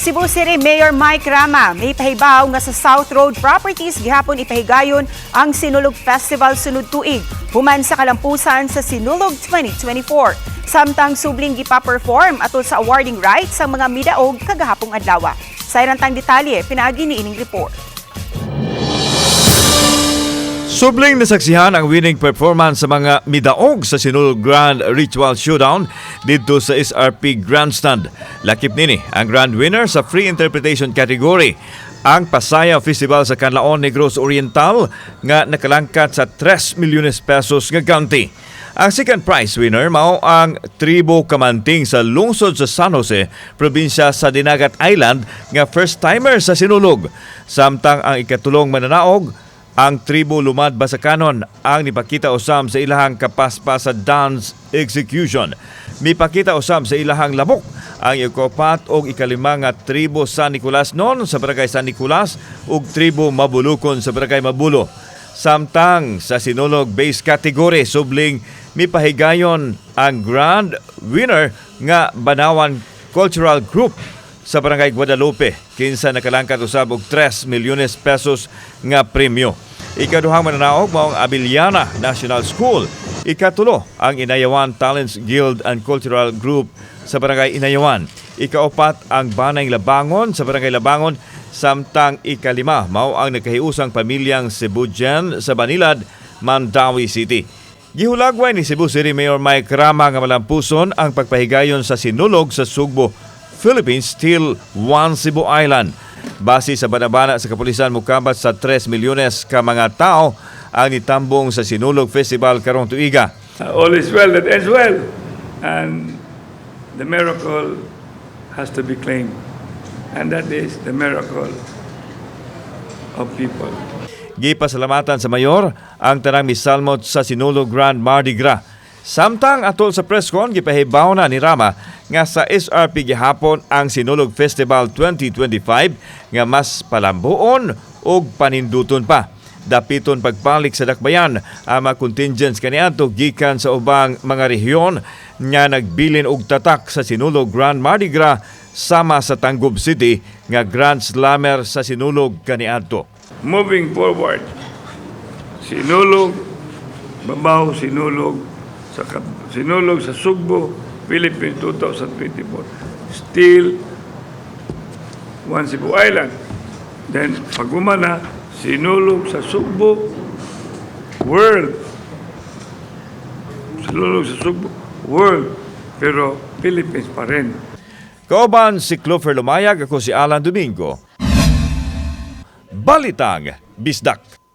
Cebu City Mayor Mike Rama may pahibaw nga sa South Road Properties gihapon ipahigayon ang Sinulog Festival sunod tuig human sa kalampusan sa Sinulog 2024. Samtang subling gipa-perform atol sa awarding rights sa mga midaog kagahapong adlaw. Sa irantang detalye pinaagi ni ining report. Subling nasaksihan ang winning performance sa mga midaog sa Sinulog Grand Ritual Showdown dito sa SRP Grandstand. Lakip nini ang grand winner sa free interpretation category, ang Pasaya Festival sa Canlaon Negros Oriental nga nakalangkat sa 3 milyones pesos nga ganti. Ang second prize winner mao ang Tribo Kamanting sa lungsod sa San Jose, probinsya sa Dinagat Island nga first timer sa Sinulog. Samtang ang ikatulong mananaog ang Tribo Lumad Basakanon ang nipakita usam sa ilahang kapaspa sa dance execution. Mipakita usam sa ilahang labok ang ikapat o ikalima nga Tribo San Nicolas non sa Barangay San Nicolas ug Tribo Mabulukon sa Barangay Mabulo. Samtang sa Sinulog base category subling mipahigayon ang grand winner nga Banawan Cultural Group sa Barangay Guadalupe, kinsa nakalangkat usab og 3 milyones pesos nga premyo. Ikaduhang mananaog mao ang Abiliana National School. Ikatulo ang Inayawan Talents Guild and Cultural Group sa Barangay Inayawan. Ikaapat ang Banay Labangon sa Barangay Labangon. Samtang ikalima mao ang nagkahiusang pamilyang Cebujan sa Banilad, Mandawi City. Gihulagway ni Cebu City Mayor Mike Rama nga malampuson ang pagpahigayon sa Sinulog sa Sugbo, Philippines till 1 Cebu Island. Base sa banabana sa kapulisan, mukabat sa 3 milyones ka mga tao ang nitambong sa Sinulog Festival karong tuiga. All is well that ends well, and the miracle has to be claimed, and that is the miracle of people. Gipasalamatan sa mayor ang tanang misalmot sa Sinulog Grand Mardi Gras. Samtang atol sa presscon, gipahibaw na ni Rama nga sa SRP gihapon ang Sinulog Festival 2025 nga mas palambuon ug paninduton pa. Dapiton pagpalik sa dakbayan ang mga contingents kaniadto gikan sa ubang mga rehiyon nga nagbilin og tatak sa Sinulog Grand Mardi Gras sama sa Tangub City nga Grand Slammer sa Sinulog kaniadto. Moving forward, Sinulog, Babaw Sinulog, Sinulog sa Sugbo, Philippines 2024. Still, 1 Cebu Island. Then, pag-umana, Sinulog sa Sugbo, World. Sinulog sa Sugbo, World. Pero, Philippines pa rin. Kauban si Clover Lumayag, ako si Alan Domingo. Balitang Bisdak.